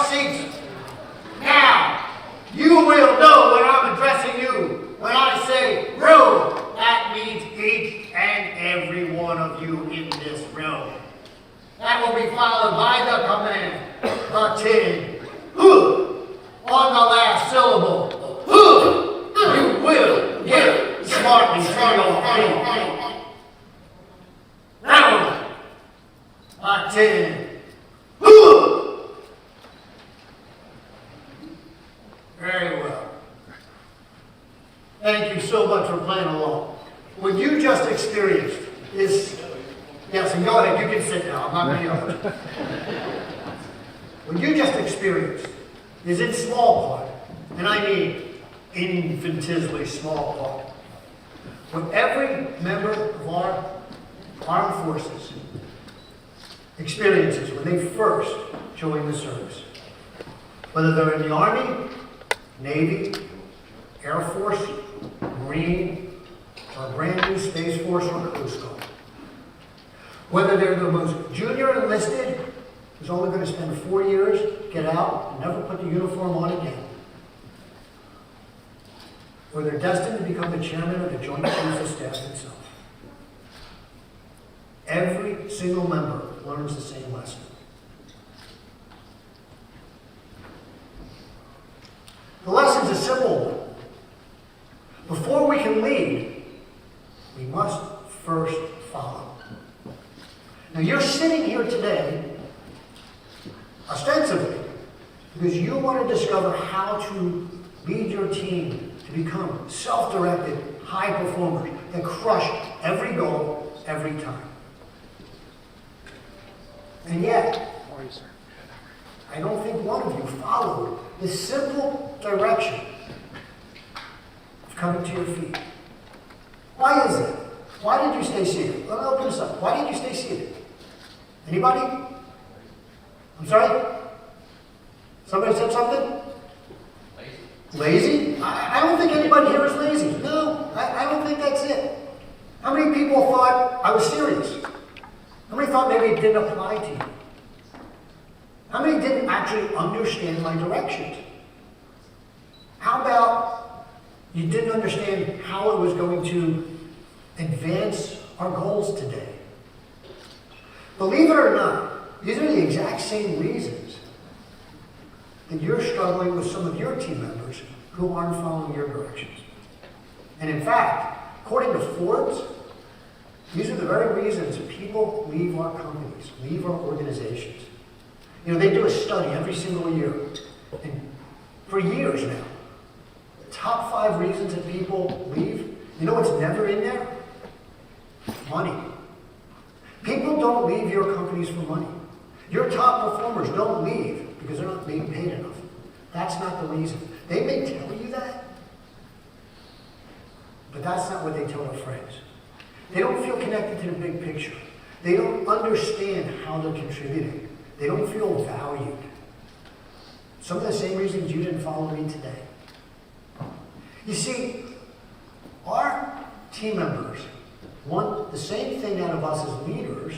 seats. Now, you will know when I'm addressing you. When I say room, that means each and every one of you in this room. That will be followed by the command, attend. On the last syllable, you will get smartly to your feet. Round, attend. Very well. Thank you so much for playing along. What you just experienced is, yes, and go ahead, you can sit down, I'm not going to. What you just experienced is in small part, and I mean infinitesimally small part, what every member of our armed forces experiences when they first join the service. Whether they're in the Army, Navy, Air Force, Marine, or a brand new Space Force or Coast Guard. Whether they're the most junior enlisted, who's only going to spend 4 years, get out, and never put the uniform on again. Or they're destined to become the chairman of the Joint Chiefs of Staff itself. Every single member learns the same lesson. The lesson's a simple one. Before we can lead, we must first follow. Now you're sitting here today, ostensibly, because you want to discover how to lead your team to become self-directed, high performers that crush every goal, every time. And yet, I don't think one of you followed the simple direction of coming to your feet. Why is it? Why did you stay seated? Let me open this up. Why did you stay seated? Anybody? I'm sorry? Somebody said something? Lazy? I don't think anybody here is lazy. No, I don't think that's it. How many people thought I was serious? How many thought maybe it didn't apply to you? How many didn't actually understand my directions? How about you didn't understand how it was going to advance our goals today? Believe it or not, these are the exact same reasons that you're struggling with some of your team members who aren't following your directions. And in fact, according to Forbes, these are the very reasons people leave our companies, leave our organizations. You know, they do a study every single year, and for years now, the top 5 reasons that people leave, you know what's never in there? Money. People don't leave your companies for money. Your top performers don't leave because they're not being paid enough. That's not the reason. They may tell you that, but that's not what they tell their friends. They don't feel connected to the big picture. They don't understand how they're contributing. They don't feel valued. Some of the same reasons you didn't follow me today. You see, our team members want the same thing out of us as leaders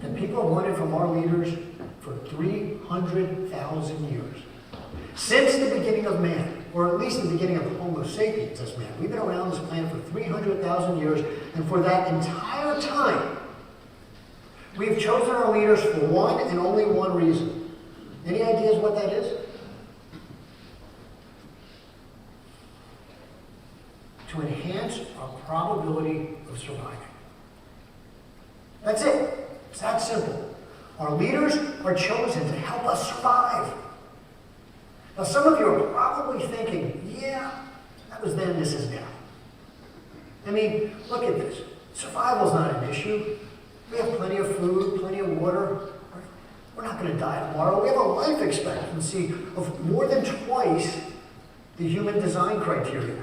that people have wanted from our leaders for 300,000 years. Since the beginning of man, or at least the beginning of Homo sapiens as man. We've been around this planet for 300,000 years, and for that entire time, we've chosen our leaders for one and only one reason. Any ideas what that is? To enhance our probability of surviving. That's it. It's that simple. Our leaders are chosen to help us survive. Now, some of you are probably thinking, yeah, that was then, this is now. I mean, look at this. Survival's not an issue. We have plenty of food, plenty of water. We're not going to die tomorrow. We have a life expectancy of more than twice the human design criteria.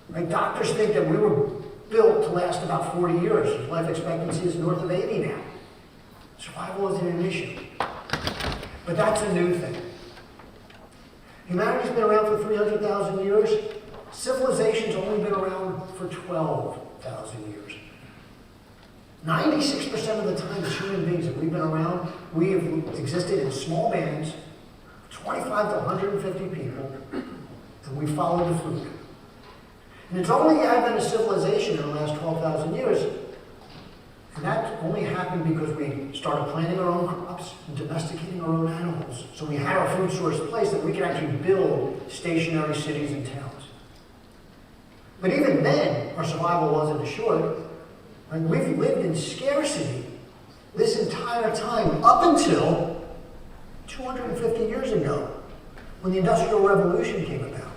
Right? Doctors think that we were built to last about 40 years. Life expectancy is north of 80 now. Survival isn't an issue. But that's a new thing. Humanity's been around for 300,000 years. Civilization's only been around for 12,000 years. 96% of the time as human beings that we've been around, we have existed in small bands, 25 to 150 people, and we followed the food. And it's only the advent of civilization in the last 12,000 years, and that only happened because we started planting our own crops and domesticating our own animals. So we had our food source placed that we could actually build stationary cities and towns. But even then, our survival wasn't assured. And we've lived in scarcity this entire time up until 250 years ago, when the Industrial Revolution came about.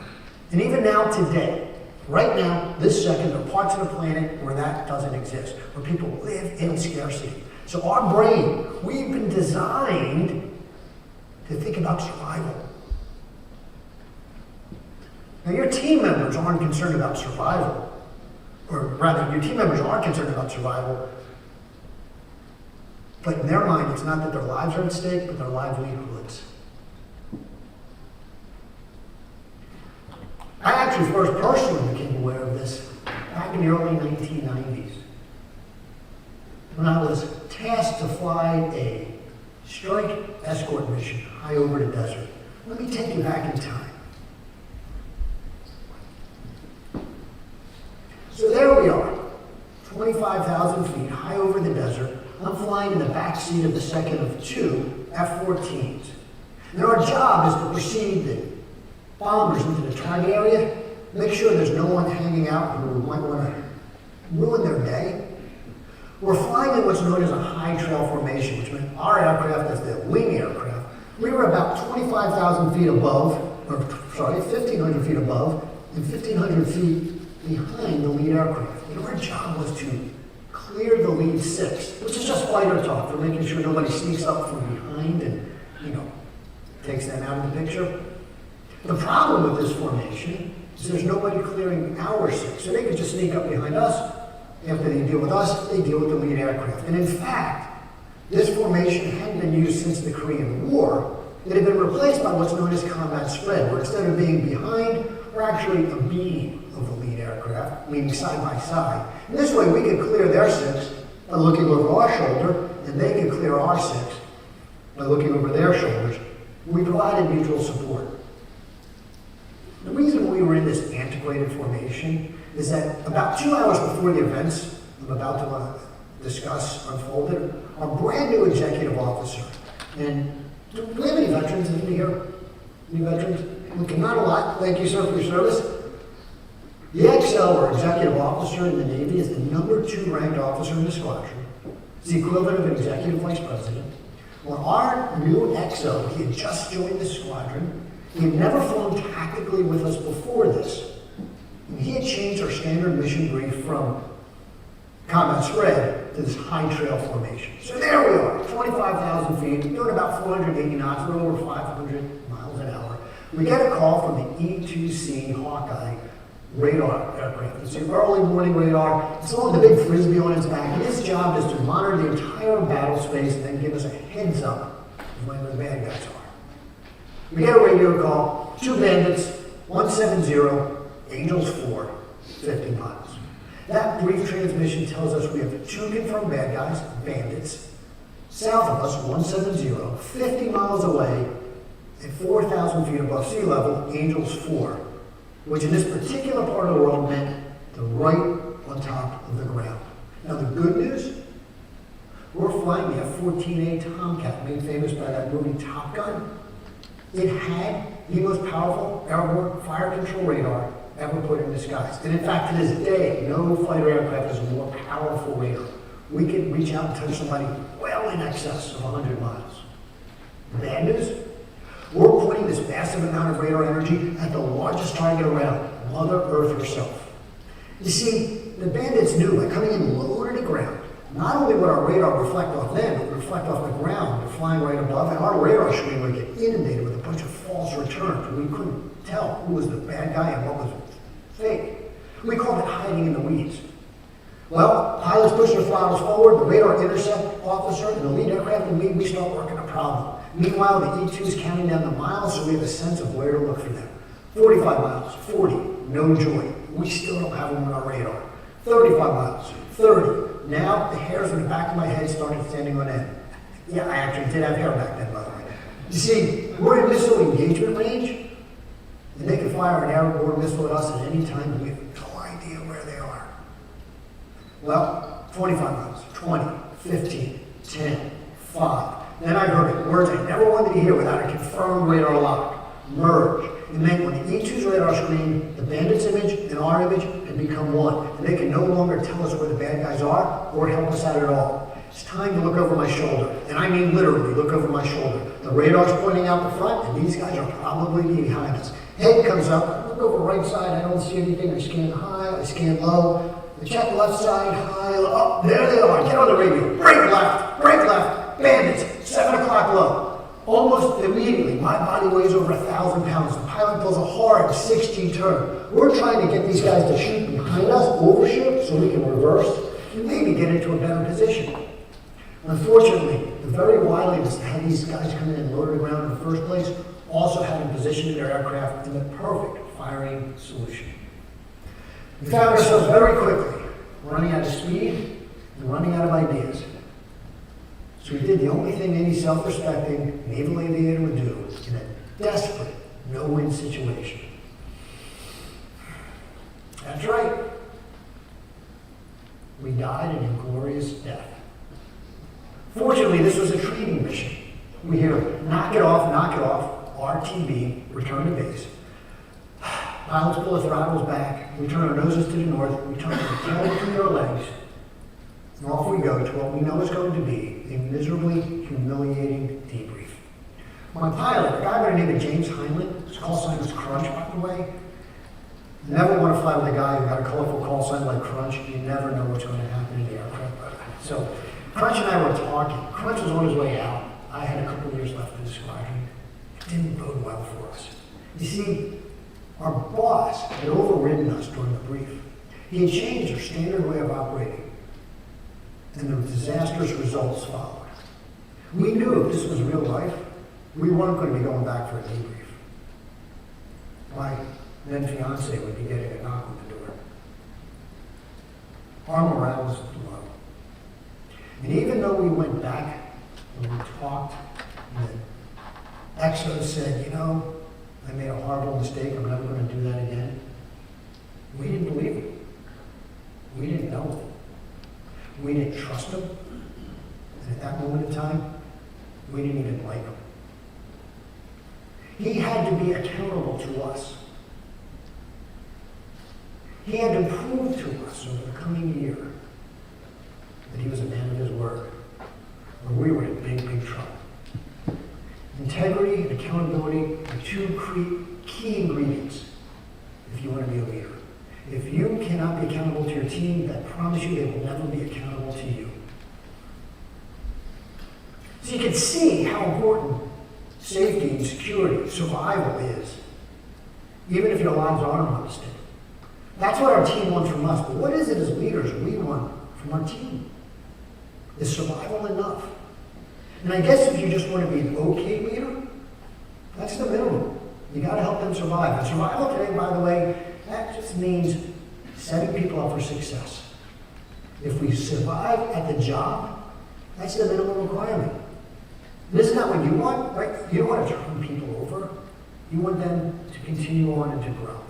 And even now, today, right now, this second, there are parts of the planet where that doesn't exist, where people live in scarcity. So our brain, we've been designed to think about survival. Now, your team members aren't concerned about survival. Or rather, your team members are concerned about survival, but in their mind, it's not that their lives are at stake, but their livelihoods. I actually first personally became aware of this back in the early 1990s, when I was tasked to fly a strike escort mission high over the desert. Let me take you back in time. So there we are, 25,000 feet high over the desert. I'm flying in the back seat of the second of two F-14s. And our job is to precede the bombers into the target area, make sure there's no one hanging out who might want to ruin their day. We're flying in what's known as a high trail formation, which meant our aircraft is the wing aircraft. We were about 25,000 feet above, or sorry, 1,500 feet above, and 1,500 feet behind the lead aircraft. And our job was to clear the lead six, which is just fighter talk for making sure nobody sneaks up from behind and, takes them out of the picture. The problem with this formation is there's nobody clearing our six, so they could just sneak up behind us. After they deal with us, they deal with the lead aircraft. And in fact, this formation hadn't been used since the Korean War. It had been replaced by what's known as combat spread, where instead of being behind, we're actually a beam of the lead aircraft, meaning side by side. And this way we could clear their six by looking over our shoulder, and they could clear our six by looking over their shoulders. We provided mutual support. The reason we were in this antiquated formation is that about 2 hours before the events I'm about to discuss unfolded, our brand new executive officer, and do we have any veterans in here? Any veterans? Okay, not a lot. Thank you, sir, for your service. The XO, or executive officer in the Navy, is the #2 ranked officer in the squadron. It's the equivalent of an executive vice president. Well, our new XO, he had just joined the squadron. He had never flown tactically with us before this. And he had changed our standard mission brief from combat spread to this high trail formation. So there we are, 25,000 feet, doing about 480 knots, a little over 500 miles an hour. We get a call from the E-2C Hawkeye radar aircraft. It's an early morning radar. It's all with a big frisbee on its back. And its job is to monitor the entire battle space and then give us a heads up of when the bad guys are. We get a radio call, 2 bandits, 170, Angels 4, 50 miles. That brief transmission tells us we have 2 confirmed bad guys, bandits, south of us, 170, 50 miles away, at 4,000 feet above sea level, Angels 4, which in this particular part of the world meant the right on top of the ground. Now the good news, we're flying the F-14A Tomcat, made famous by that movie Top Gun. It had the most powerful airborne fire control radar ever put in the skies. And in fact, to this day, no fighter aircraft has a more powerful radar. We can reach out and touch somebody well in excess of 100 miles. Bad news, we're pointing this massive amount of radar energy at the largest target around, Mother Earth herself. You see, the bandits knew by coming in lower to the ground, not only would our radar reflect off them, it would reflect off the ground. They're flying right above, and our radar screen would get inundated with a bunch of false returns. We couldn't tell who was the bad guy and what was fake. We called it hiding in the weeds. Well, pilots push their throttles forward, the radar intercept officer and the lead aircraft, and we start working a problem. Meanwhile, the E-2 is counting down the miles, so we have a sense of where to look for them. 45 miles, 40, no joy. We still don't have them on our radar. 35 miles, 30. Now, the hairs on the back of my head started standing on end. Yeah, I actually did have hair back then, by the way. You see, we're in missile engagement range, and they can fire an airborne missile at us at any time, and we have no idea where they are. Well, 25 miles, 20, 15, 10, 5. Then I heard words I never wanted to hear without a confirmed radar lock. Merge. It meant when the E2's radar screen, the bandit's image and our image had become one, and they can no longer tell us where the bad guys are or help us out at all. It's time to look over my shoulder, and I mean literally look over my shoulder. The radar's pointing out the front, and these guys are probably behind us. Head comes up, I look over right side, I don't see anything. I scan high, I scan low. I check left side, high, low. Oh, there they are. Get on the radio. Break left, bandits, 7 o'clock low. Almost immediately, my body weighs over 1,000 pounds. The pilot pulls a hard 60 turn. We're trying to get these guys to shoot behind us, overshoot, so we can reverse and maybe get into a better position. Unfortunately, the very wiliness that had these guys come in and load the ground in the first place also had them positioned their aircraft in the perfect firing solution. We found ourselves very quickly running out of speed and running out of ideas. So we did the only thing any self-respecting naval aviator would do in a desperate, no-win situation. That's right. We died an inglorious death. Fortunately, this was a training mission. We hear, knock it off, RTB, return to base. Pilots pull the throttles back, we turn our noses to the north, we turn our tail between our legs, and off we go to what we know is going to be a miserably humiliating debrief. My pilot, a guy by the name of James Heinlein, his call sign was Crunch, by the way. You never want to fly with a guy who got a colorful call sign like Crunch. You never know what's going to happen in the aircraft. So Crunch and I were talking. Crunch was on his way out. I had a couple of years left in the squadron. It didn't bode well for us. You see, our boss had overridden us during the brief. He had changed our standard way of operating, and the disastrous results followed. We knew if this was real life, we weren't going to be going back for a debrief. My then fiance would be getting a knock on the door. Our morale was low. And even though we went back and we talked, and Exo said, you know, I made a horrible mistake, I'm never going to do that again. We didn't believe him. We didn't know him. We didn't trust him. And at that moment in time, we didn't even like him. He had to be accountable to us. He had to prove to us over the coming year that he was a man of his word, or we were in big, big trouble. Integrity and accountability are two key ingredients if you want to be a leader. If you cannot be accountable to your team, I promise you they will never be accountable to you. So you can see how important safety and security, survival is, even if your lives aren't on stake. That's what our team wants from us, but what is it as leaders we want from our team? Is survival enough? And I guess if you just want to be an okay leader, that's the minimum. You got to help them survive. And survival today, by the way, that just means setting people up for success. If we survive at the job, that's the minimum requirement. And isn't that what you want, right? You don't want to turn people over. You want them to continue on and to grow.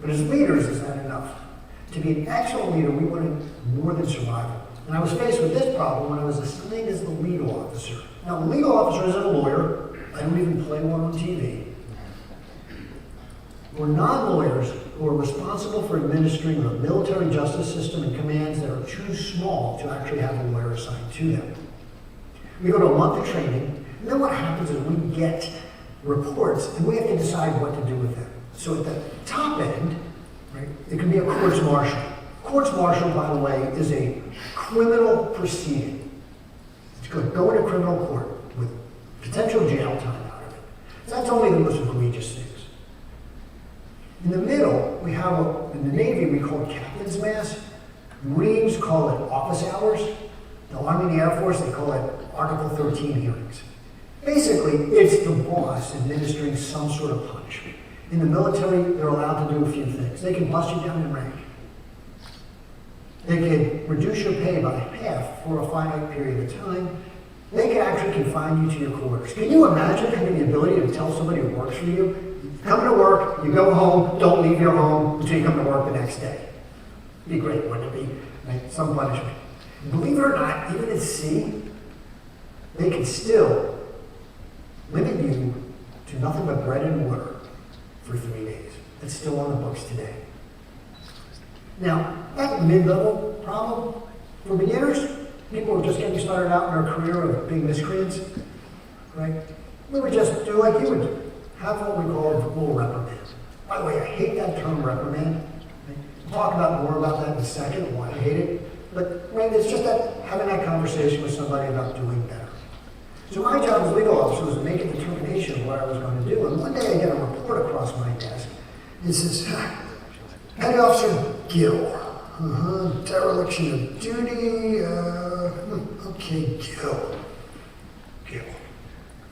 But as leaders, is that enough? To be an excellent leader, we wanted more than survival. And I was faced with this problem when I was assigned as the legal officer. Now, a legal officer isn't a lawyer. I don't even play one on TV. We're non-lawyers who are responsible for administering the military justice system and commands that are too small to actually have a lawyer assigned to them. We go to a month of training, and then what happens is we get reports, and we have to decide what to do with them. So at the top end, right, it can be a courts-martial. Courts-martial, by the way, is a criminal proceeding. It's going to go into criminal court with potential jail time out of it. So that's only the most egregious things. In the middle, we have, in the Navy, we call it captain's mass. Marines call it office hours. The Army and the Air Force, they call it Article 13 hearings. Basically, it's the boss administering some sort of punishment. In the military, they're allowed to do a few things. They can bust you down in rank. They can reduce your pay by half for a finite period of time. manager can find you to your quarters. Can you imagine having the ability to tell somebody who works for you, come to work, you go home, don't leave your home until you come to work the next day? It'd be great, wouldn't it be? Right? Some punishment. Believe it or not, even at sea, they can still limit you to nothing but bread and water for 3 days. It's still on the books today. Now, that's a mid-level problem. For beginners, people who are just getting started out in their career of being miscreants, right? We would just do like you would do. Have what we call a verbal reprimand. By the way, I hate that term reprimand. Right? We'll talk about more about that in a second, why I hate it. But right, it's just that having that conversation with somebody about doing better. So my job as legal officer was to make a determination of what I was going to do. And one day I get a report across my desk. It says, Petty Officer Gill. Dereliction of duty. Okay, Gill.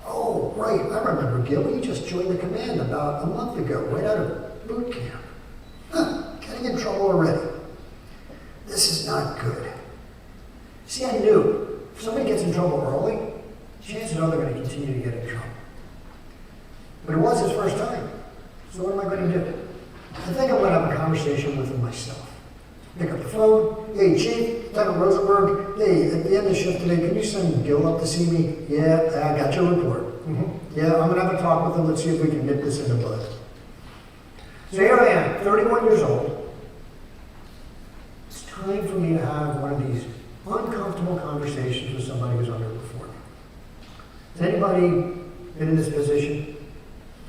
Oh, right. I remember Gill. He just joined the command about a month ago, right out of boot camp. Getting in trouble already. This is not good. See, I knew if somebody gets in trouble early, chances are they're going to continue to get in trouble. But it was his first time. So what am I going to do? I think I'm going to have a conversation with him myself. Pick up the phone. Hey, Chief, Lieutenant Rosenberg. Hey, at the end of the shift today, can you send Gil up to see me? Yeah, I got your report. Yeah, I'm going to have a talk with him. Let's see if we can nip this in the bud. So here I am, 31 years old. It's time for me to have one of these uncomfortable conversations with somebody who's underperforming. Has anybody been in this position?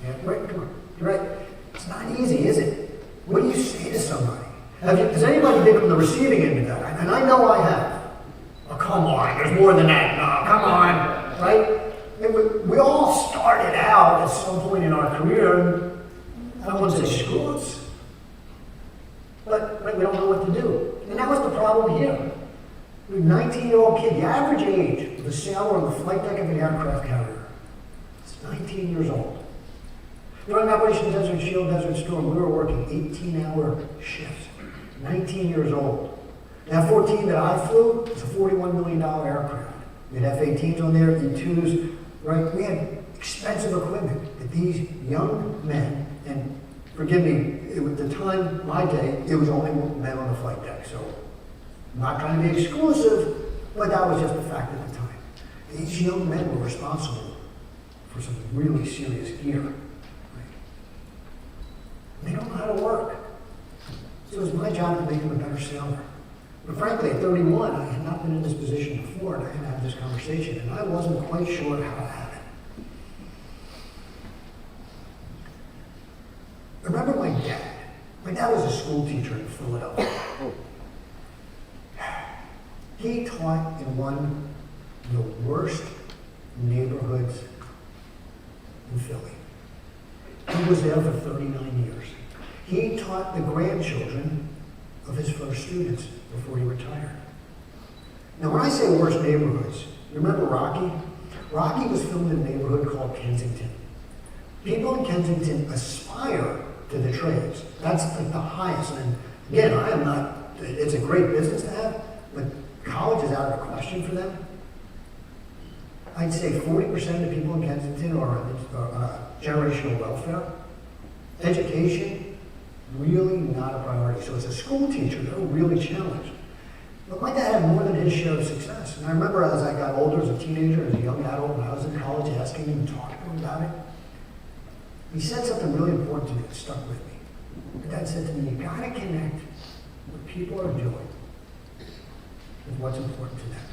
Yeah, right, come on. You're right. It's not easy, is it? What do you say to somebody? Has anybody been on the receiving end of that? And I know I have. Oh, come on, there's more than that. No, come on, right? And we all started out at some point in our career, and I don't want to say screw ups, but we don't know what to do. And that was the problem here. We're a 19-year-old kid, the average age of a sailor on the flight deck of an aircraft carrier. It's 19 years old. During Operation Desert Shield, Desert Storm, we were working 18-hour shifts. 19 years old. That 14 that I flew was a $41 million aircraft. We had F-18s on there, E-2s, right? We had expensive equipment that these young men, and forgive me, at the time, my day, it was only men on the flight deck. So I'm not trying to be exclusive, but that was just a fact at the time. These young men were responsible for some really serious gear. Right? They don't know how to work. So it was my job to make him a better sailor. But frankly, at 31, I had not been in this position before, and I had to have this conversation, and I wasn't quite sure how to have it. I remember my dad. My dad was a school teacher in Philadelphia. He taught in one of the worst neighborhoods in Philly. He was there for 39 years. He taught the grandchildren of his first students before he retired. Now, when I say worst neighborhoods, you remember Rocky? Rocky was filmed in a neighborhood called Kensington. People in Kensington aspire to the trades. That's like the highest. And again, I am not, it's a great business to have, but college is out of the question for them. I'd say 40% of people in Kensington are on generational welfare. Education, really not a priority. So as a school teacher, they're really challenged. But my dad had more than his share of success. And I remember as I got older, as a teenager, as a young adult, when I was in college, asking him and talking to him about it. He said something really important to me that stuck with me. My dad said to me, you gotta connect what people are doing with what's important to them.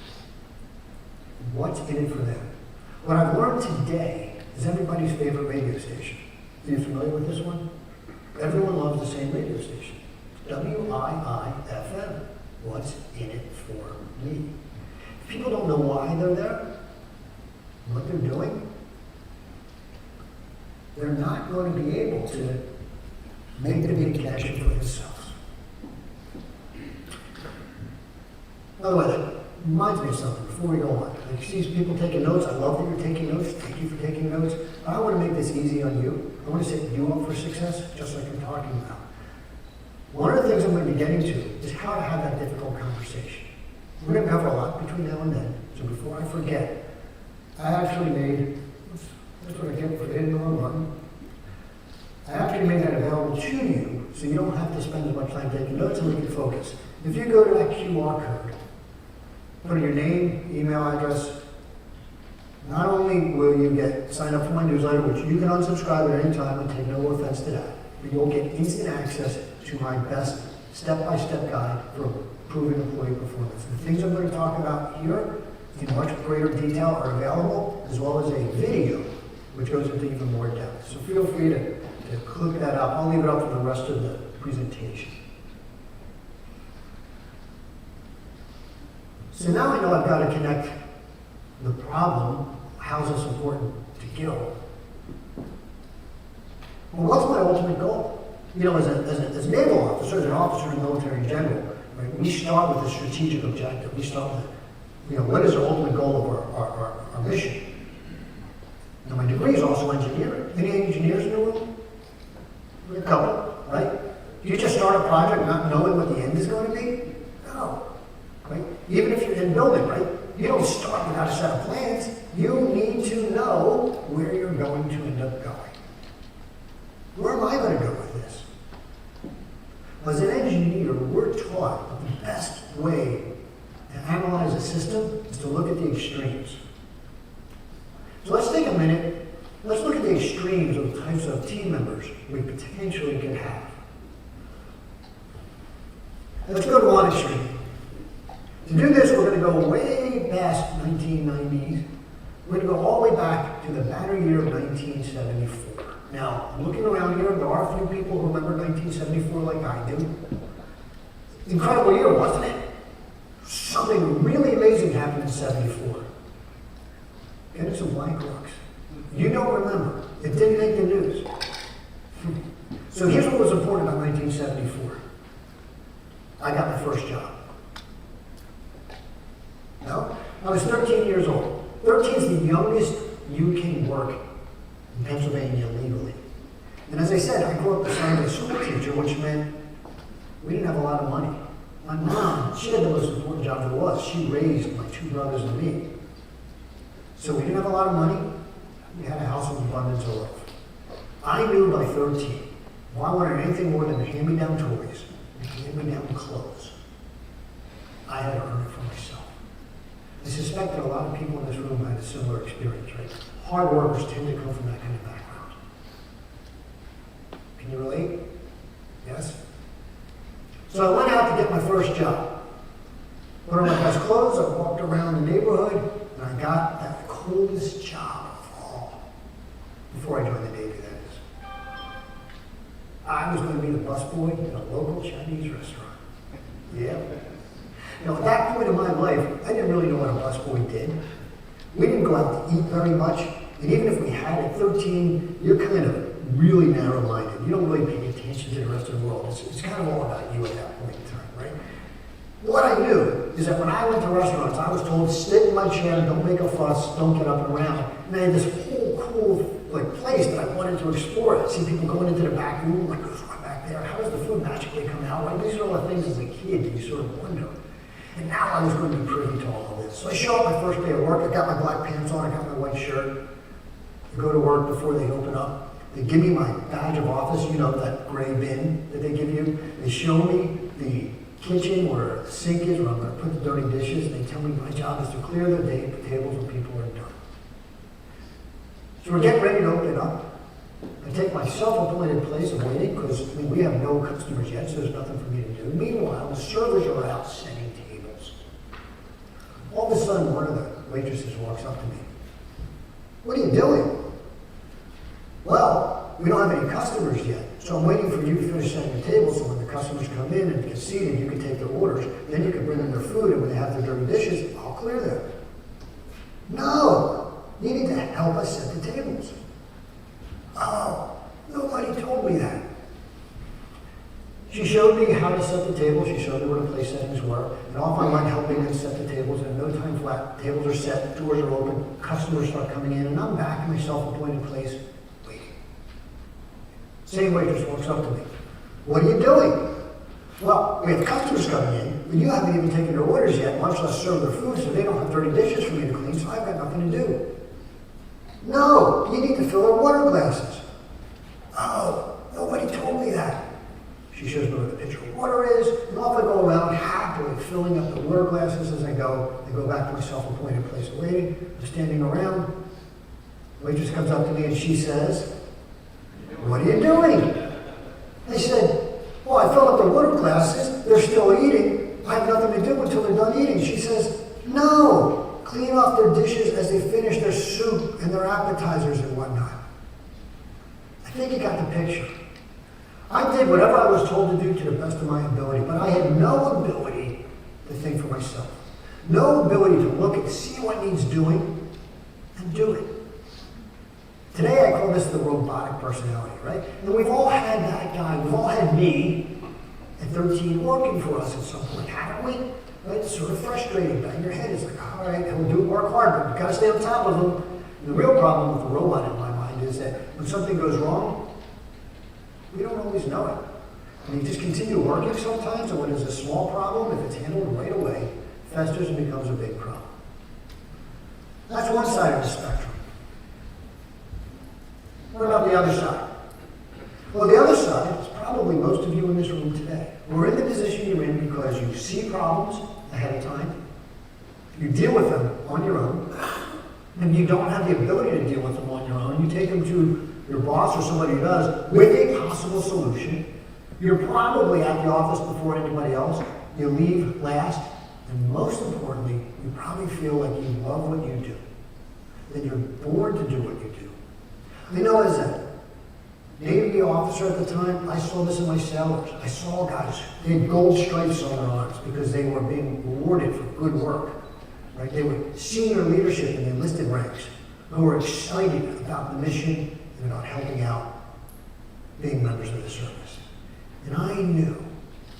What's in it for them. What I've learned today is everybody's favorite radio station. Are you familiar with this one? Everyone loves the same radio station. WIIFM. What's in it for me? If people don't know why they're there, what they're doing, they're not going to be able to make the big connection for themselves. By the way, that reminds me of something before we go on. I see people taking notes. I love that you're taking notes. Thank you for taking notes. But I want to make this easy on you. I want to set you up for success, just like I'm talking about. One of the things I'm going to be getting to is how to have that difficult conversation. We're going to cover a lot between now and then. So before I forget, I actually made, that's what I get for hitting the wrong button. I actually made that available to you, so you don't have to spend as much time taking notes and we can focus. If you go to that QR code, put in your name, email address, not only will you get signed up for my newsletter, which you can unsubscribe at any time and take no offense to that, but you'll get instant access to my best step-by-step guide for improving employee performance. The things I'm going to talk about here in much greater detail are available, as well as a video, which goes into even more depth. So feel free to click that up. I'll leave it up for the rest of the presentation. So now I know I've got to connect the problem, how's this important to Gil? Well, what's my ultimate goal? You know, as a naval officer, as an officer in the military in general, right, we start with a strategic objective. We start with, you know, what is the ultimate goal of our mission? Now, my degree is also engineering. Any engineers in the room? A couple, right? Do you just start a project not knowing what the end is going to be? No, right? Even if you're in building, right? You don't start without a set of plans. You need to know where you're going to end up going. Where am I going to go with this? As an engineer, we're taught that the best way to analyze a system is to look at the extremes. So let's take a minute. Let's look at the extremes of the types of team members we potentially could have. Let's go to one extreme. To do this, we're going to go way past 1990s. We're going to go all the way back to the banner year of 1974. Now, looking around here, there are a few people who remember 1974 like I do. Incredible year, wasn't it? Something really amazing happened in 74. Get us some blank looks. You don't remember. It didn't make the news. So here's what was important about 1974. I got my first job. No? I was 13 years old. 13 is the youngest you can work in Pennsylvania legally. And as I said, I grew up the son of a school teacher, which meant we didn't have a lot of money. My mom, she had the most important job there was. She raised my two brothers and me. So we didn't have a lot of money. We had a house of abundance of life. I knew by 13, if I wanted anything more than hand-me-down toys and hand-me-down clothes, I had to earn it for myself. I suspect that a lot of people in this room had a similar experience, right? Hard workers tend to come from that kind of background. Can you relate? Yes? So I went out to get my first job. Put on my best clothes, I walked around the neighborhood, and I got that coolest job of all. Before I joined the Navy, that is. I was going to be the busboy in a local Chinese restaurant. Yeah. Now, at that point in my life, I didn't really know what a busboy did. We didn't go out to eat very much, and even if we had at 13, you're kind of really narrow-minded. You don't really pay attention to the rest of the world. It's kind of all about you at that point in time, right? What I knew is that when I went to restaurants, I was told, sit in my chair, don't make a fuss, don't get up and around. And I had this whole cool place that I wanted to explore. I'd see people going into the back room, like, who's right back there? How does the food magically come out? Right? These are all the things as a kid that you sort of wonder. And now I was going to be privy to all of this. So I show up my first day of work, I got my black pants on, I got my white shirt. I go to work before they open up. They give me my badge of office, you know, that gray bin that they give you. They show me the kitchen where the sink is, where I'm going to put the dirty dishes. They tell me my job is to clear the tables when people are done. So we're getting ready to open up. I take my self-appointed place of waiting because we have no customers yet, so there's nothing for me to do. Meanwhile, the servers are out setting tables. All of a sudden, one of the waitresses walks up to me. What are you doing? Well, we don't have any customers yet, so I'm waiting for you to finish setting the table so when the customers come in and get seated, you can take their orders. Then you can bring them their food, and when they have their dirty dishes, I'll clear them. No, you need to help us set the tables. Oh, nobody told me that. She showed me how to set the table. She showed me where the place settings were. And off I went helping them set the tables. And in no time flat, tables are set, doors are open, customers start coming in, and I'm back in my self-appointed place waiting. Same waitress walks up to me. What are you doing? Well, we have customers coming in, but you haven't even taken their orders yet, much less serve their food, so they don't have dirty dishes for me to clean, so I've got nothing to do. No, you need to fill our water glasses. Oh, nobody told me that. She shows me where the pitcher of water is, and off I go around happily filling up the water glasses as I go. I go back to my self-appointed place of waiting. I'm standing around. The waitress comes up to me and she says, "What are you doing?" I said, "Well, I filled up the water glasses. They're still eating. I have nothing to do until they're done eating." She says, "No, clean off their dishes as they finish their soup and their appetizers and whatnot." I think you got the picture. I did whatever I was told to do to the best of my ability, but I had no ability to think for myself. No ability to look and see what needs doing and do it. Today I call this the robotic personality, right? And we've all had that guy, we've all had me at 13 working for us at some point, haven't we? Right? It's sort of frustrating. Bang your head. It's like, all right, we'll do work hard, but we've got to stay on top of them. And the real problem with the robot in my mind is that when something goes wrong, we don't always know it. And you just continue working sometimes, and when it's a small problem, if it's handled right away, festers and becomes a big problem. That's one side of the spectrum. What about the other side? Well, the other side is probably most of you in this room today. We're in the position you're in because you see problems ahead of time, you deal with them on your own, and you don't have the ability to deal with them on your own. You take them to your boss or somebody who does with a possible solution. You're probably at the office before anybody else. You leave last, and most importantly, you probably feel like you love what you do, that you're bored to do what you do. You know, as a Navy officer at the time, I saw this in my sailors. I saw guys, they had gold stripes on their arms because they were being rewarded for good work. Right? They were senior leadership in the enlisted ranks who were excited about the mission and about helping out, being members of the service. And I knew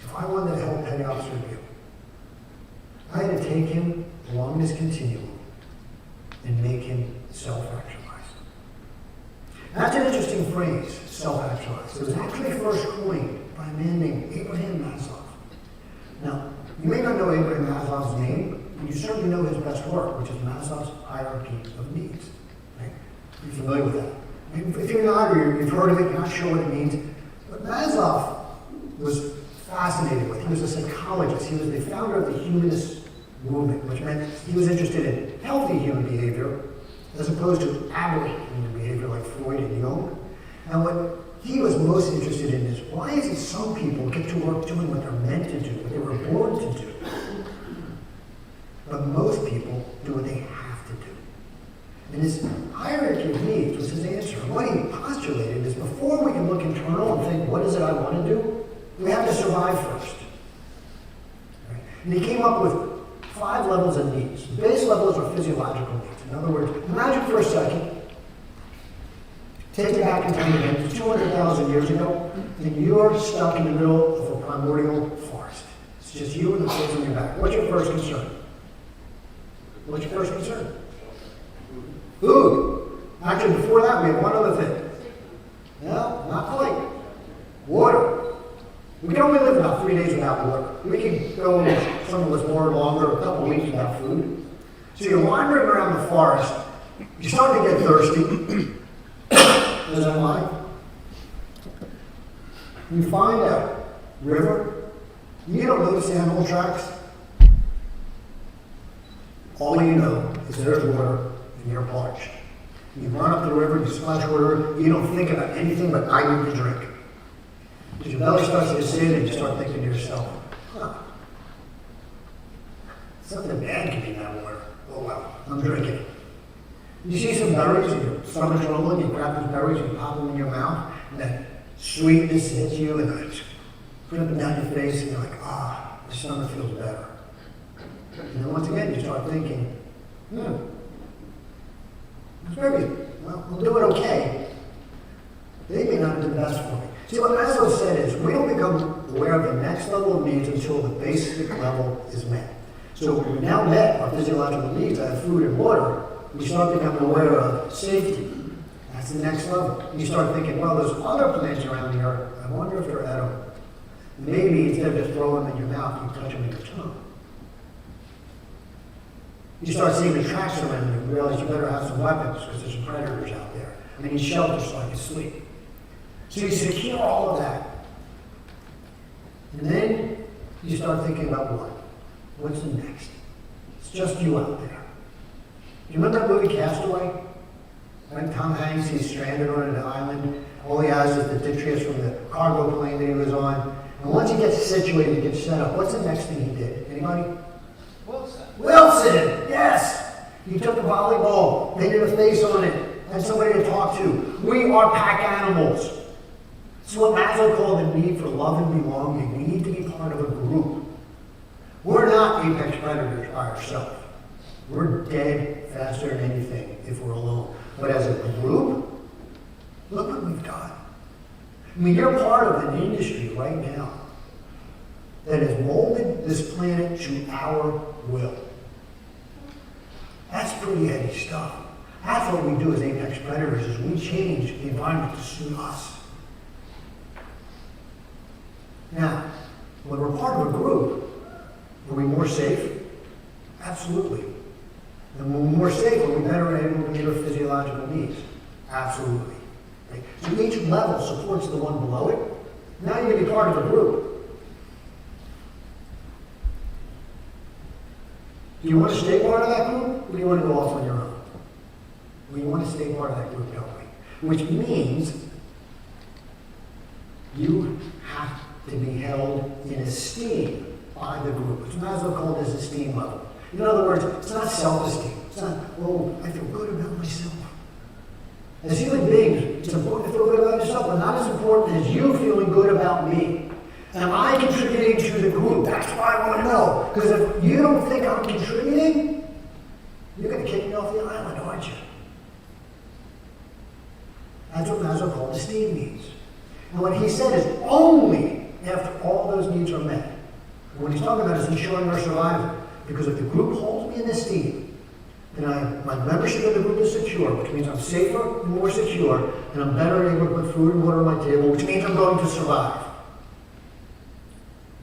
if I wanted to help Petty Officer Buell, I had to take him along this continuum and make him self-actualized. That's an interesting phrase, self-actualized. It was actually first coined by a man named Abraham Maslow. Now, you may not know Abraham Maslow's name, but you certainly know his best work, which is Maslow's hierarchy of needs. Right? You're familiar with that. If you're not, or you've heard of it, you're not sure what it means. But Maslow was fascinated with. He was a psychologist. He was the founder of the humanist movement, which meant he was interested in healthy human behavior as opposed to aberrant human behavior like Freud and Jung. And what he was most interested in is, why is it some people get to work doing what they're meant to do, what they were born to do, but most people do what they have to do? And this hierarchy of needs was his answer. And what he postulated is, before we can look internal and think, what is it I want to do, we have to survive first. Right? And he came up with 5 levels of needs. The base levels are physiological needs. In other words, imagine for a second, take it back in time again, 200,000 years ago, and you're stuck in the middle of a primordial forest. It's just you and the things on your back. What's your first concern? What's your first concern? Food. Actually, before that, we have one other thing. No, not quite. Water. We can only live about 3 days without water. We can go, some of us more longer, a couple weeks without food. So you're wandering around the forest, you start to get thirsty. As am I. You find a river, you don't notice animal tracks. All you know is there's water and you're parched. You run up the river, you splash water, you don't think about anything but I need to drink. Because your belly starts to sit and you start thinking to yourself, something bad could be in that water. Oh well, I'm drinking it. You see some berries and your stomach's rolling, you grab those berries, you pop them in your mouth, and that sweetness hits you and it's dripping down your face and you're like, the stomach feels better. And then once again, you start thinking, those berries, well, we'll do it okay. They may not be the best for me. See, what Maslow said is, we don't become aware of the next level of needs until the basic level is met. So we've now met our physiological needs, I have food and water. We start becoming aware of safety. That's the next level. You start thinking, well, there's other plants around here. I wonder if they're edible. Maybe instead of just throwing them in your mouth, you touch them in your tongue. You start seeing the tracks around you, you realize you better have some weapons because there's some predators out there. I mean, shelter so I can sleep. So you secure all of that. And then you start thinking about what? What's the next? It's just you out there. Do you remember that movie Castaway? When Tom Hanks, he's stranded on an island. All he has is the detritus from the cargo plane that he was on. And once he gets situated, he gets set up. What's the next thing he did? Anybody? Wilson, yes! He took a volleyball, painted a face on it, had somebody to talk to. We are pack animals. It's what Maslow called the need for love and belonging. We need to be part of a group. We're not apex predators by ourselves. We're dead faster than anything if we're alone. But as a group, look what we've done. I mean, you're part of an industry right now that has molded this planet to our will. That's pretty heady stuff. That's what we do as apex predators, is we change the environment to suit us. Now, when we're part of a group, are we more safe? Absolutely. And when we're more safe, are we better able to meet our physiological needs? Absolutely. Right? So each level supports the one below it. Now you're going to be part of a group. Do you want to stay part of that group, or do you want to go off on your own? We want to stay part of that group, don't we? Which means you have to be held in esteem by the group. It's Maslow called this esteem level. In other words, it's not self-esteem. It's not, oh, I feel good about myself. As human beings, it's important to feel good about yourself, but not as important as you feeling good about me. Am I contributing to the group? That's what I want to know. Because if you don't think I'm contributing, you're going to kick me off the island, aren't you? That's what Maslow called esteem needs. And what he said is only after all those needs are met. And what he's talking about is ensuring our survival. Because if the group holds me in esteem, then my membership in the group is secure, which means I'm safer, more secure, and I'm better able to put food and water on my table, which means I'm going to survive.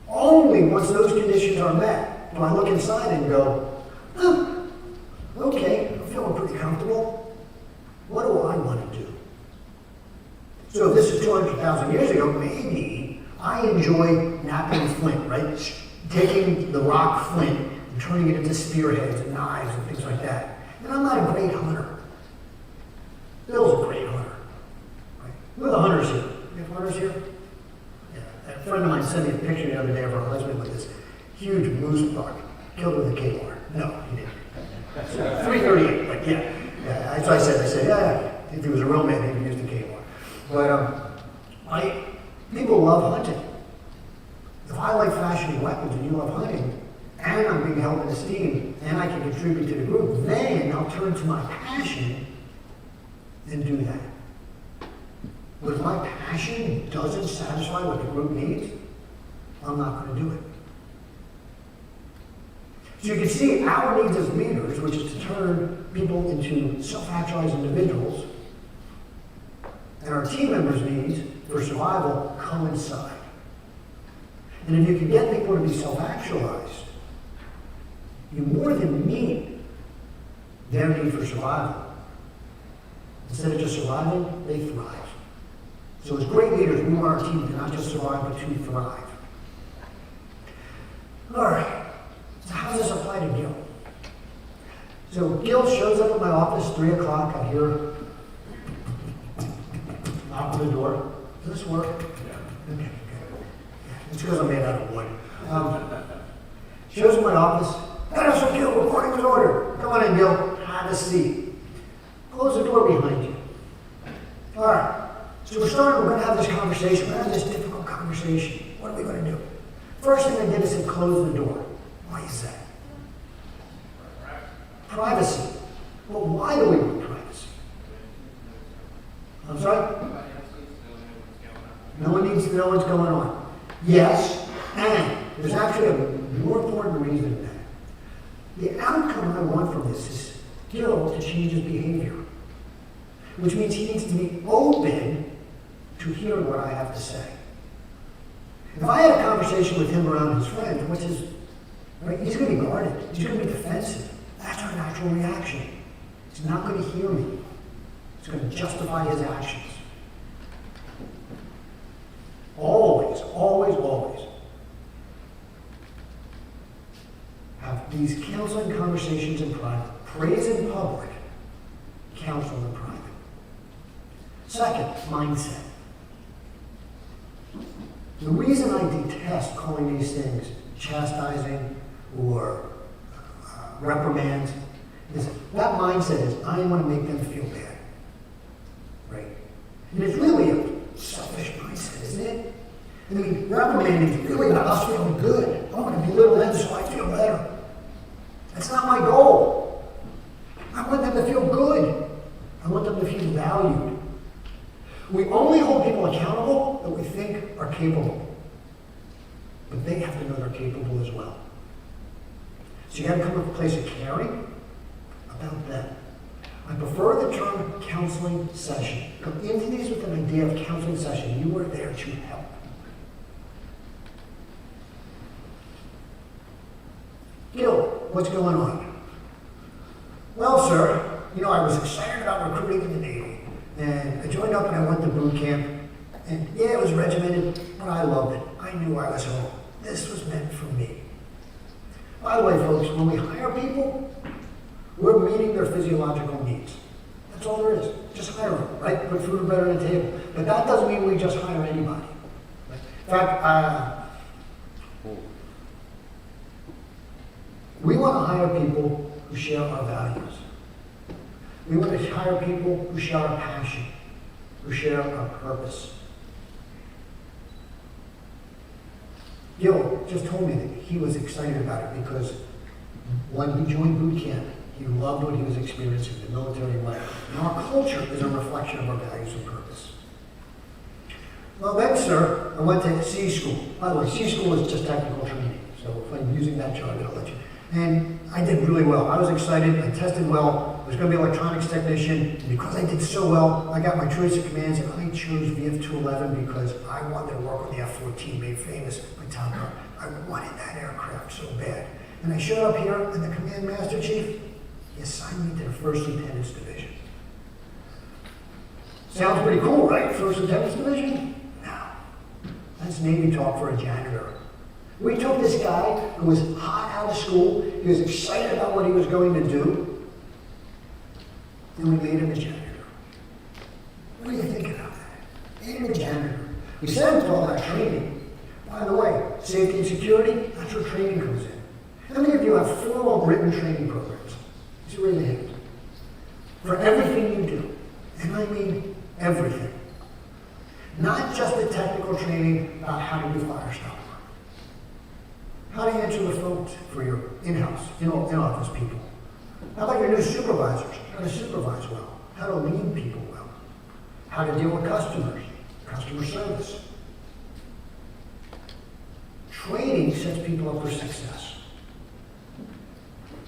Only once those conditions are met do I look inside and go, oh, okay, I'm feeling pretty comfortable. What do I want to do? So if this is 200,000 years ago, maybe I enjoy napping flint, right? Taking the rock flint and turning it into spearheads and knives and things like that. And I'm not a great hunter. Bill's a great hunter. Right? Who are the hunters here? You have hunters here? Yeah. A friend of mine sent me a picture the other day of her husband with this huge moose buck, killed with a K-bar. No, he didn't. 338, but yeah. That's what I said. Yeah, if he was a real man, he'd have used a K-bar. But people love hunting. If I like fashioning weapons and you love hunting, and I'm being held in esteem, and I can contribute to the group, then I'll turn to my passion and do that. But if my passion doesn't satisfy what the group needs, I'm not going to do it. So you can see our needs as leaders, which is to turn people into self-actualized individuals, and our team members' needs for survival coincide. And if you can get people to be self-actualized, you more than meet their need for survival. Instead of just surviving, they thrive. So as great leaders, we want our team to not just survive, but to thrive. All right, so how does this apply to Gil? So Gil shows up at my office, 3 o'clock, I hear knock on the door. Does this work? Yeah. Okay, good. It's because I'm made out of wood. Shows up at my office. That's Gil, recording was ordered. Come on in, Gil. Have a seat. Close the door behind you. All right. So we're going to have this conversation. We're going to have this difficult conversation. What are we going to do? First thing I did is say, close the door. Why is that? Privacy. Well, why do we want privacy? I'm sorry? No one needs to know what's going on. Yes, and there's actually a more important reason than that. The outcome I want from this is Gil to change his behavior, which means he needs to be open to hearing what I have to say. If I had a conversation with him around his friends, which is, right, he's going to be guarded, he's going to be defensive. That's our natural reaction. He's not going to hear me. He's going to justify his actions. Always, always, always have these counseling conversations in private. Praise in public, counsel in private. Second, mindset. The reason I detest calling these things chastising or reprimands is that mindset is I want to make them feel bad. Right? And it's really a selfish mindset, isn't it? I mean, reprimanding is really about us feeling good. I want to belittle them so I feel better. That's not my goal. I want them to feel good. I want them to feel valued. We only hold people accountable that we think are capable. But they have to know they're capable as well. So you got to come to a place of caring about them. I prefer the term counseling session. Come into these with an idea of counseling session. You are there to help. Gil, what's going on? Well, sir, I was excited about recruiting in the Navy. And I joined up and I went to boot camp. And yeah, it was regimented, but I loved it. I knew I was home. This was meant for me. By the way, folks, when we hire people, we're meeting their physiological needs. That's all there is. Just hire them, right? Put food and bread on the table. But that doesn't mean we just hire anybody. Right? In fact, we want to hire people who share our values. We want to hire people who share our passion, who share our purpose. Gil just told me that he was excited about it because when he joined boot camp, he loved what he was experiencing, the military life. And our culture is a reflection of our values and purpose. Well then, sir, I went to C school. By the way, C school is just technical training. So if I'm using that jargon, I'll let you. And I did really well. I was excited. I tested well. I was going to be an electronics technician. And because I did so well, I got my choice of commands, and I chose VF-211 because I wanted to work on the F-14 made famous by Tom Cruise. I wanted that aircraft so bad. And I showed up here, and the command master chief, he assigned me to the 1st Lieutenant's Division. Sounds pretty cool, right? 1st Lieutenant's Division? No. That's Navy talk for a janitor. We took this guy who was hot out of school, he was excited about what he was going to do, and we made him a janitor. What do you think about that? Made him a janitor. We sent him to all that training. By the way, safety and security, that's where training comes in. How many of you have formal written training programs? Just raise your hand. For everything you do. And I mean everything. Not just the technical training about how to do fire stop. How to answer the phone for your in-house, in-office people. How about your new supervisors? How to supervise well. How to lead people well. How to deal with customers. Customer service. Training sets people up for success.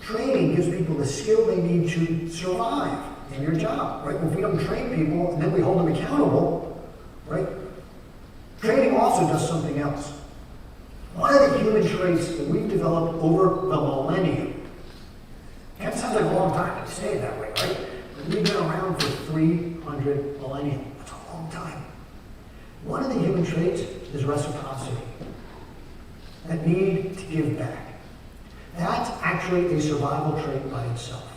Training gives people the skill they need to survive in your job, right? If we don't train people and then we hold them accountable, right? Training also does something else. One of the human traits that we've developed over the millennium, kind of sounds like a long time to say it that way, right? But we've been around for 300 millennia. That's a long time. One of the human traits is reciprocity. That need to give back. That's actually a survival trait by itself.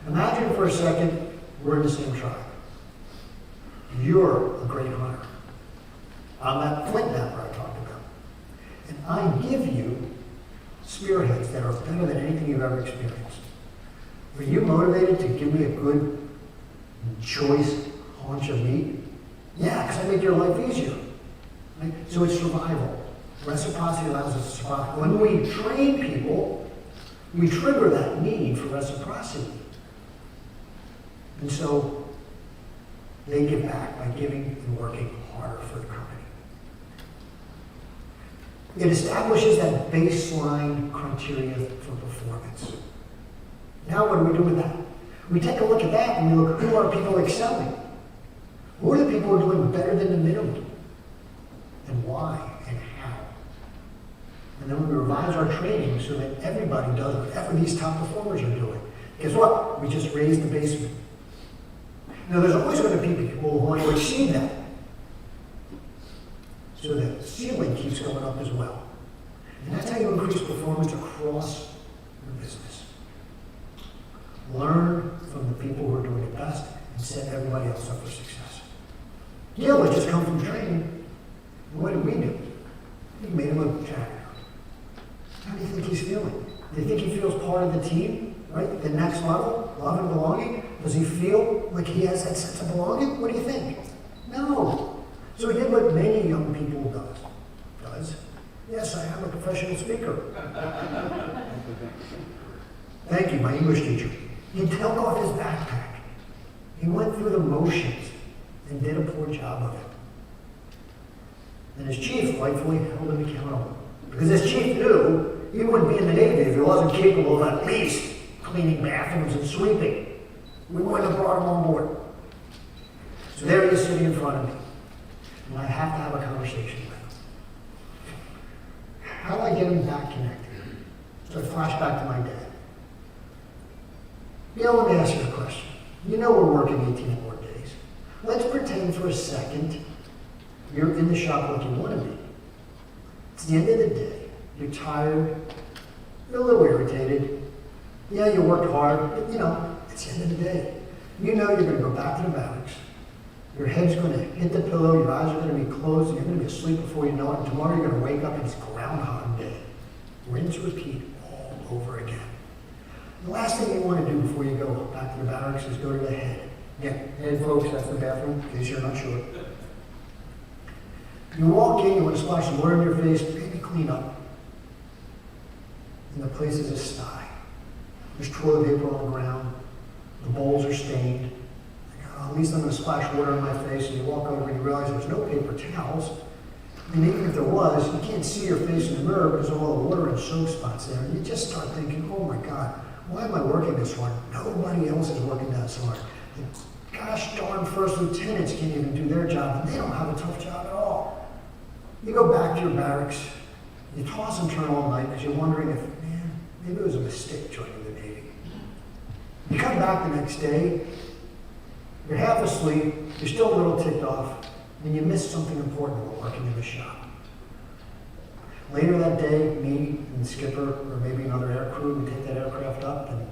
Imagine for a second we're in the same tribe. You're a great hunter. I'm that flint knapper I talked about. And I give you spearheads that are better than anything you've ever experienced. Were you motivated to give me a good, choice haunch of meat? Yeah, because I make your life easier. Right? So it's survival. Reciprocity allows us to survive. When we train people, we trigger that need for reciprocity. And so they give back by giving and working harder for the company. It establishes that baseline criteria for performance. Now what do we do with that? We take a look at that and we look, who are people excelling? Who are the people who are doing better than the minimum? And why and how? And And then we revise our training so that everybody does whatever these top performers are doing. Guess what? We just raised the basement. Now, there's always going to be people who want to exceed that. So the ceiling keeps going up as well. And that's how you increase performance across your business. Learn from the people who are doing it best and set everybody else up for success. Gil had just come from training. What did we do? We made him a janitor. How do you think he's feeling? Do you think he feels part of the team? Right? The next level? Love and belonging? Does he feel like he has that sense of belonging? What do you think? No. So he did what many young people does. Yes, I am a professional speaker. Thank you, my English teacher. He took off his backpack. He went through the motions and did a poor job of it. And his chief rightfully held him accountable. Because his chief knew he wouldn't be in the Navy if he wasn't capable of at least cleaning bathrooms and sweeping. We wouldn't have brought him on board. So there he is sitting in front of me. And I have to have a conversation with him. How do I get him back connected? So I flash back to my dad. Let me ask you a question. You know we're working 18 more days. Let's pretend for a second you're in the shop like you want to be. It's the end of the day. You're tired. You're a little irritated. Yeah, you worked hard, but it's the end of the day. You know you're going to go back to the barracks. Your head's going to hit the pillow, your eyes are going to be closed, and you're going to be asleep before you know it. And tomorrow you're going to wake up and it's Groundhog Day. Rinse, repeat, all over again. The last thing you want to do before you go back to the barracks is go to the head. Again, head folks, that's the bathroom, in case you're not sure. You walk in, you want to splash some water in your face, maybe clean up. And the place is a sty. There's toilet paper on the ground. The bowls are stained. At least I'm going to splash water on my face, and you walk over and you realize there's no paper towels. And even if there was, you can't see your face in the mirror because of all the water and soap spots there. And you just start thinking, oh my God, why am I working this hard? Nobody else is working that hard. And gosh darn first lieutenants can't even do their job, and they don't have a tough job at all. You go back to your barracks, you toss and turn all night because you're wondering if, maybe it was a mistake joining the Navy. You come back the next day, you're half asleep, you're still a little ticked off, and you missed something important while working in the shop. Later that day, me and the skipper, or maybe another air crew, would take that aircraft up and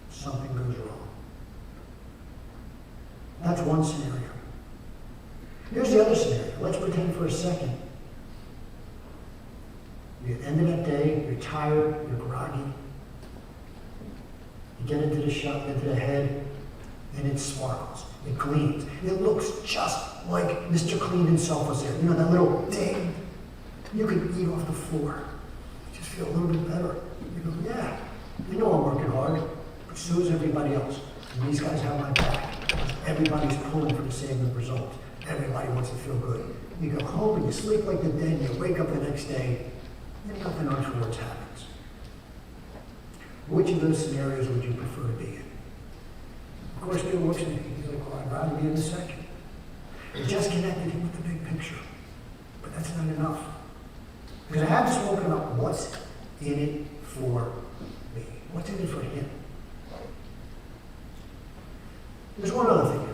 something goes wrong. That's one scenario. Here's the other scenario. Let's pretend for a second. You end that day, you're tired, you're groggy. You get into the shop, into the head, and it sparkles. It gleams. It looks just like Mr. Clean himself was there. That little ding. You can eat off the floor. You just feel a little bit better. You go, yeah, I know I'm working hard, but so is everybody else. And these guys have my back. Everybody's pulling for the same result. Everybody wants to feel good. You go home and you sleep like the dead, and you wake up the next day, and nothing untoward happens. Which of those scenarios would you prefer to be in? Of course, Bill looks at me. He's like, well, I'd rather be in the second. It just connected him with the big picture. But that's not enough. Because I haven't spoken about what's in it for me. What's in it for him? There's one other thing.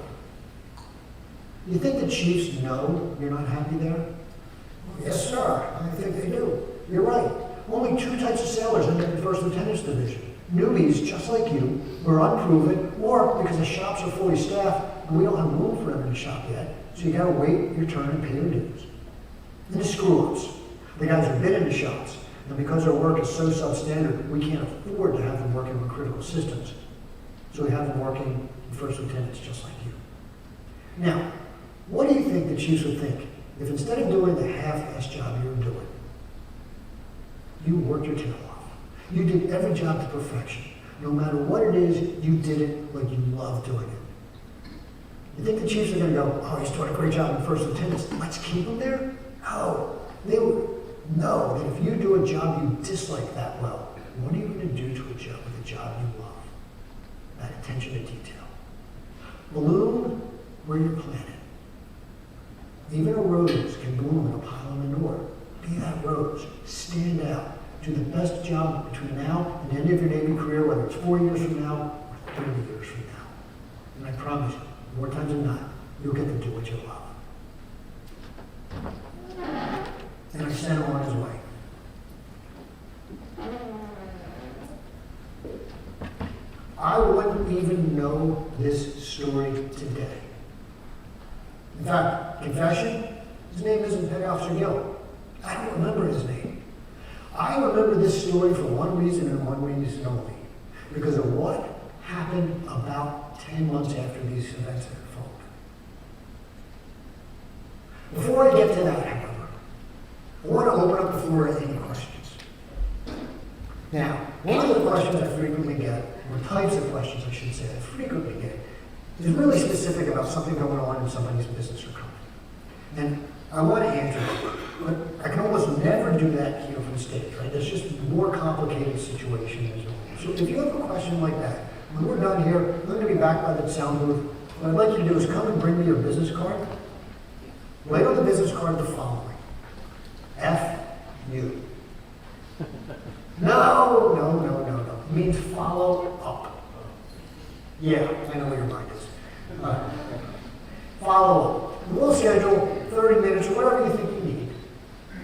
You think the chiefs know you're not happy there? Well, yes, sir. I think they do. You're right. Only two types of sailors end up in First Lieutenant's Division. Newbies, just like you, who are unproven, or because the shops are fully staffed and we don't have room for them in the shop yet, so you gotta wait your turn and pay your dues. And the screw-ups, the guys who've been in the shops, and because their work is so substandard, we can't afford to have them working with critical systems. So we have them working in First Lieutenants just like you. Now, what do you think the chiefs would think if instead of doing the half-assed job you were doing, you worked your tail off? You did every job to perfection. No matter what it is, you did it like you love doing it. You think the chiefs are going to go, oh, he's doing a great job in First Lieutenants, let's keep him there? No. They would know that if you do a job you dislike that well, what are you going to do to a job with a job you love? That attention to detail. Bloom where you're planted. Even a rose can bloom in a pile of manure. Be that rose. stand out. Do the best job between now and the end of your Navy career, whether it's 4 years from now or 30 years from now. And I promise you, more times than not, you'll get to do what you love. And I sent him on his way. I wouldn't even know this story today. In fact, confession, his name isn't Petty Officer Gill. I don't remember his name. I remember this story for one reason and one reason only. Because of what happened about 10 months after these events had unfolded. Before I get to that, however, I want to open up the floor to any questions. Now, one of the questions I frequently get, or types of questions I should say I frequently get, is really specific about something going on in somebody's business or company. And I want to answer it, but I can almost never do that here from the stage, right? It's just a more complicated situation as well. So if you have a question like that, when we're done here, I'm going to be back by the sound booth. What I'd like you to do is come and bring me your business card. Write on the business card the following. F-U. No. It means follow up. Yeah, I know where your mind is. Follow up. We'll schedule 30 minutes or whatever you think you need.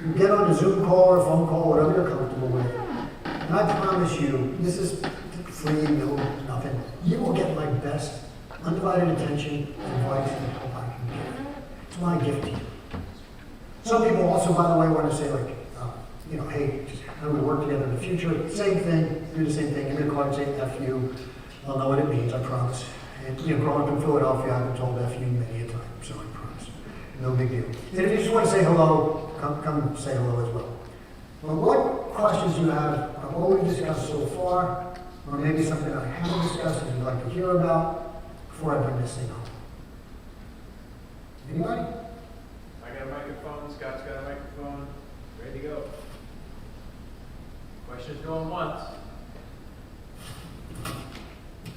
You get on a Zoom call or a phone call, whatever you're comfortable with. And I promise you, this is free, no, nothing. You will get my best undivided attention, advice, and help I can give. It's my gift to you. Some people also, by the way, want to say like, hey, just how do we work together in the future? Same thing, do the same thing. Give me a card and say F you. I'll know what it means, I promise. And growing up in Philadelphia, I've been told F you many a time, so I promise. No big deal. And if you just want to say hello, come say hello as well. Well, what questions do you have on what we've discussed so far, or maybe something I haven't discussed that you'd like to hear about before I bring this thing home? Anybody? I got a microphone, Scott's got a microphone, ready to go. Questions going once.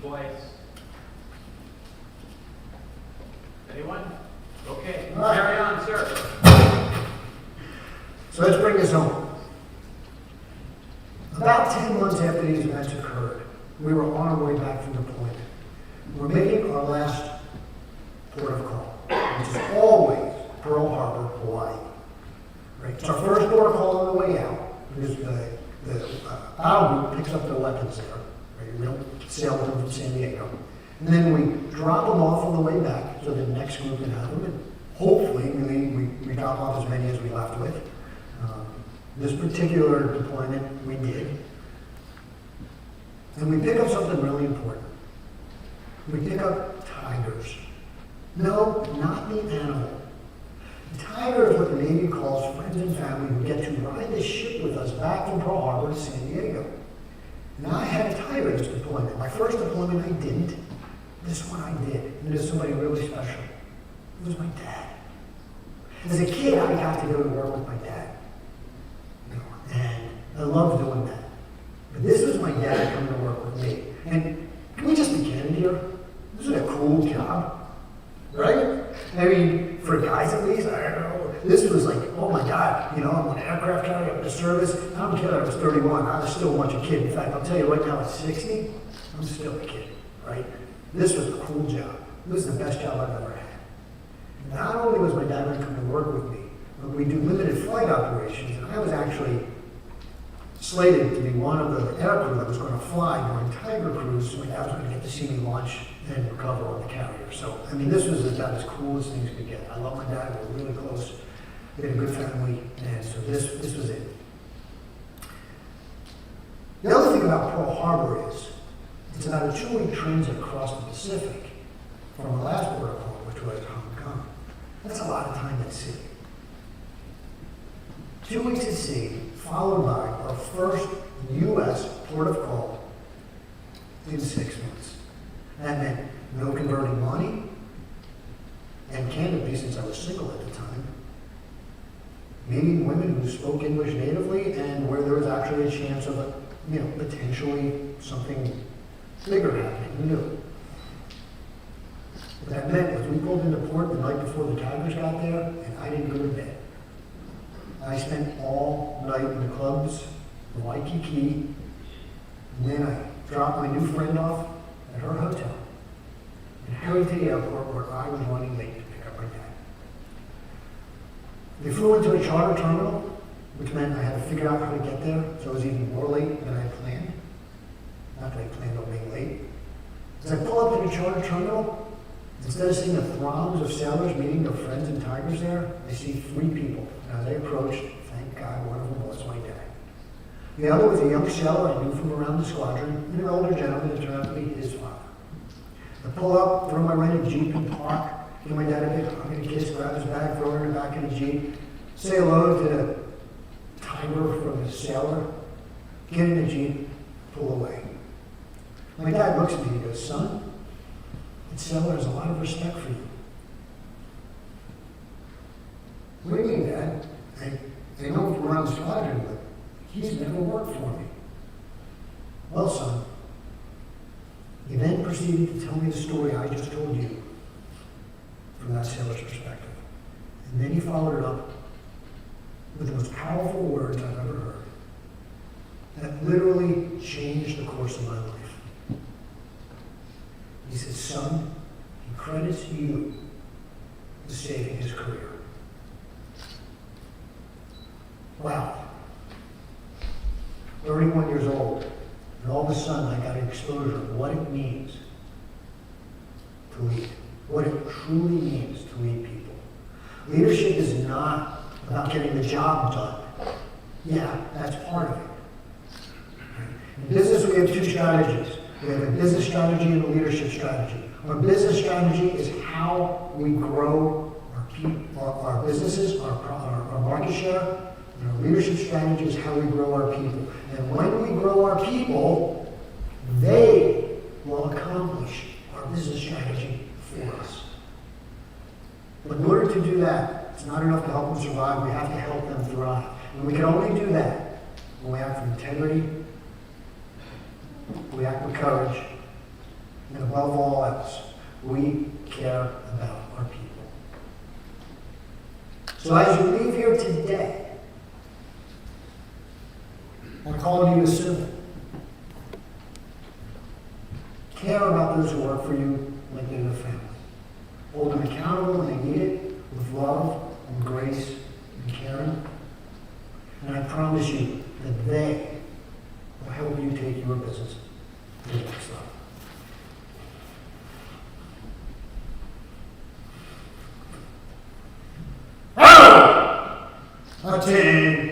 Twice. Anyone? Okay, right. Carry on, sir. So let's bring this home. About 10 months after these events occurred, we were on our way back from deployment. We're making our last port of call, which is always Pearl Harbor, Hawaii. Right? It's our first port of call on the way out, because the battle group picks up their weapons there. Right? We don't sail them from San Diego. And then we drop them off on the way back so the next group can have them. And hopefully, we drop off as many as we left with. This particular deployment, we did. And we pick up something really important. We pick up tigers. No, not the animal. The tiger is what the Navy calls friends and family who get to ride the ship with us back from Pearl Harbor to San Diego. And I had a tiger this deployment. My first deployment, I didn't. This one I did. And it was somebody really special. It was my dad. As a kid, I got to go to work with my dad. And I loved doing that. But this was my dad coming to work with me. And can we just be candid here? This was a cool job, right? I mean, for guys at least, I don't know. This was like, oh my God, I'm an aircraft carrier, I'm in service. I don't care that I was 31, I was still a bunch of kid. In fact, I'll tell you right now at 60, I'm still a kid, right? This was a cool job. This is the best job I've ever had. Not only was my dad going to come to work with me, but we do limited flight operations, and I was actually slated to be one of the aircrew that was going to fly during Tiger Cruise, so my dad was going to get to see me launch and recover on the carrier. So, I mean, this was about as cool as things could get. I love my dad, we were really close, we had a good family, and so this was it. The other thing about Pearl Harbor is, it's about a 2-week transit across the Pacific from the last port of call, which was Hong Kong. That's a lot of time at sea. 2 weeks at sea, followed by our first U.S. port of call in 6 months. That meant no converting money, and candidly, since I was single at the time, meeting women who spoke English natively and where there was actually a chance of, potentially something bigger happening. Who knew? What that meant was we pulled into port the night before the Tigers got there, and I didn't go to bed. I I spent all night in the clubs in Waikiki, and then I dropped my new friend off at her hotel and hurried to the airport where I was running late to pick up my dad. We flew into a charter terminal, which meant I had to figure out how to get there, so I was even more late than I had planned. Not that I planned on being late. As I pull up to the charter terminal, instead of seeing the throngs of sailors meeting their friends and tigers there, I see 3 people. And as I approached, thank God one of them was my dad. The other was a young sailor I knew from around the squadron, and an older gentleman that turned out to be his father. I pull up, throw my rented Jeep and park, give my dad a big hug and a kiss, grab his bag, throw it in the back of the Jeep, say hello to the tiger from the sailor, get in the Jeep, pull away. My dad looks at me and he goes, son, that sailor has a lot of respect for you. What do you mean, Dad? I know him from around the squadron, but he's never worked for me. Well, son, he then proceeded to tell me the story I just told you from that sailor's perspective. And then he followed it up with the most powerful words I've ever heard that literally changed the course of my life. He said, son, he credits you with saving his career. Wow. 31 years old, and all of a sudden I got an exposure of what it means to lead, what it truly means to lead people. Leadership is not about getting the job done. Yeah, that's part of it. In business, we have 2 strategies. We have a business strategy and a leadership strategy. Our business strategy is how we grow our businesses, our market share. And our leadership strategy is how we grow our people. And when we grow our people, they will accomplish our business strategy for us. But in order to do that, it's not enough to help them survive. We have to help them thrive. And we can only do that when we act with integrity, we act with courage, and above all else, we care about our people. So as you leave here today, my call to you is simple. Care about those who work for you like they're your family. Hold them accountable when they need it, with love and grace and caring. And I promise you that they will help you take your business to the next level. Attention!